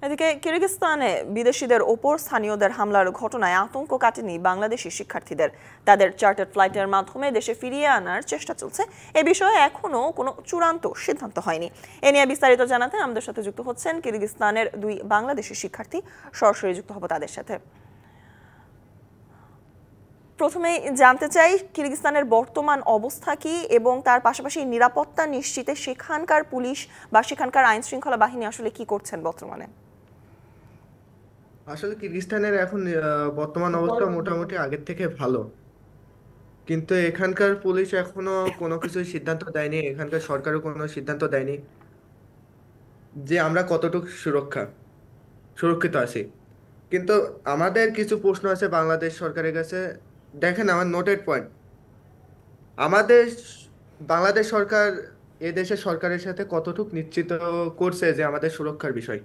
এদিকে কিরগিজস্তানে বিদেশিদের ওপর স্থানীয়দের হামলার ঘটনায় আতঙ্ক কাটেনি বাংলাদেশি শিক্ষার্থীদের। তাদের চার্টার ফ্লাইটের মাধ্যমে দেশে ফিরিয়ে আনার চেষ্টা চলছে। এ বিষয়ে এখনো কোনো চূড়ান্ত সিদ্ধান্ত হয়নি। এ নিয়ে বিস্তারিত জানাতে আমাদের সাথে যুক্ত হচ্ছেন কিরগিজস্তানের দুই বাংলাদেশি শিক্ষার্থী। সরাসরি যুক্ত হব তাদের সাথে। প্রথমেই জানতে চাই কিরগিজস্তানের বর্তমান অবস্থা কি এবং তার পাশাপাশি নিরাপত্তা নিশ্চিতে সেখানকার পুলিশ বা সেখানকার আইন শৃঙ্খলা বাহিনী আসলে কি করছেন বর্তমানে। আসলে কিরগিজস্তানের এখন বর্তমান অবস্থা মোটামুটি আগের থেকে ভালো, কিন্তু এখানকার পুলিশ এখনো কোনো কিছু সিদ্ধান্ত দেয়নি, এখানকার সরকারও কোনো সিদ্ধান্ত দেয়নি যে আমরা কতটুকু সুরক্ষিত আছি। কিন্তু আমাদের কিছু প্রশ্ন আছে বাংলাদেশ সরকারের কাছে। দেখেন, আমার নোটেড পয়েন্ট, আমাদের বাংলাদেশ সরকার এদেশের সরকারের সাথে কতটুকু নিশ্চিত করছে যে আমাদের সুরক্ষার বিষয়।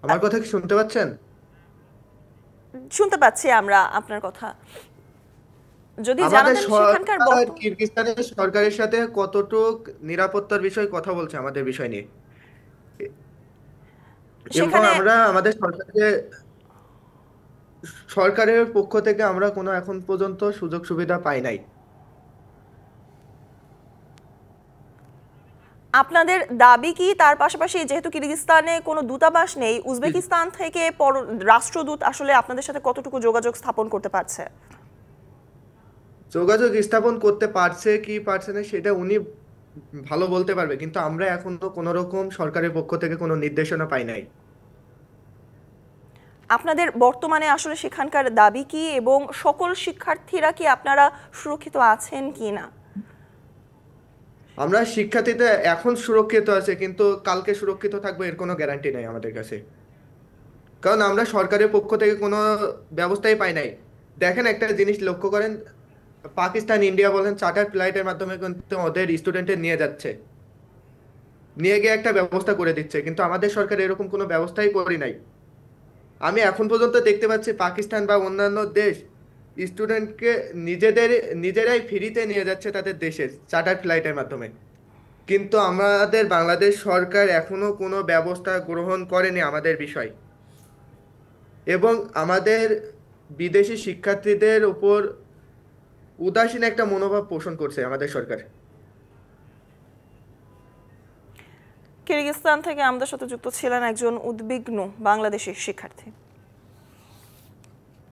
আমার কথা কি শুনতে পাচ্ছেন? শুনতে পাচ্ছি আমরা আপনার কথা। যদি আমাদের জানাতেন সেখানকার সরকার কিরগিজস্তানের সরকারের সাথে কতটুক নিরাপত্তার বিষয়ে কথা বলছে আমাদের বিষয় নিয়ে, এবং সেখানে আমরা আমাদের সরকারের পক্ষ থেকে আমরা কোনো এখন পর্যন্ত সুযোগ সুবিধা পাই নাই। আপনাদের দাবি কি, তার পাশাপাশি যেহেতু কিরগিজস্তানে কোনো দূতাবাস নেই, উজবেকিস্তান থেকে রাষ্ট্রদূত আসলে আপনাদের সাথে কতটুকু যোগাযোগ স্থাপন করতে পারছে? যোগাযোগ স্থাপন করতে পারছে কি পারছে না সেটা উনি ভালো বলতে পারবে, কিন্তু আমরা এখনো কোনো রকম সরকারের পক্ষ থেকে কোনো নির্দেশনা পাই নাই। আপনাদের বর্তমানে আসলে সেখানকার দাবি কি এবং সকল শিক্ষার্থীরা কি আপনারা সুরক্ষিত আছেন কি না? আমরা শিক্ষার্থীতে এখন সুরক্ষিত আছে, কিন্তু কালকে সুরক্ষিত থাকবে এর কোনো গ্যারান্টি নাই আমাদের কাছে, কারণ আমরা সরকারের পক্ষ থেকে কোনো ব্যবস্থাই পাই নাই। দেখেন, একটা জিনিস লক্ষ্য করেন, পাকিস্তান ইন্ডিয়া বলেন চার্টার ফ্লাইটের মাধ্যমে কিন্তু ওদের স্টুডেন্টের নিয়ে যাচ্ছে, নিয়ে গিয়ে একটা ব্যবস্থা করে দিচ্ছে, কিন্তু আমাদের সরকার এরকম কোনো ব্যবস্থাই করি নাই। আমি এখন পর্যন্ত দেখতে পাচ্ছি পাকিস্তান বা অন্যান্য দেশ স্টুডেন্টকে নিজেরাই ফ্রিতে নিয়ে যাচ্ছে তাদের দেশের চার্টার ফ্লাইটের মাধ্যমে, কিন্তু আমাদের বাংলাদেশ সরকার এখনো কোনো ব্যবস্থা গ্রহণ করেনি আমাদের বিষয়, এবং আমাদের বিদেশি শিক্ষার্থীদের উপর উদাসীন একটা মনোভাব পোষণ করছে আমাদের সরকার। কিরগিজস্তান থেকে আমাদের সাথে যুক্ত ছিলেন একজন উদ্বিগ্ন বাংলাদেশি শিক্ষার্থী।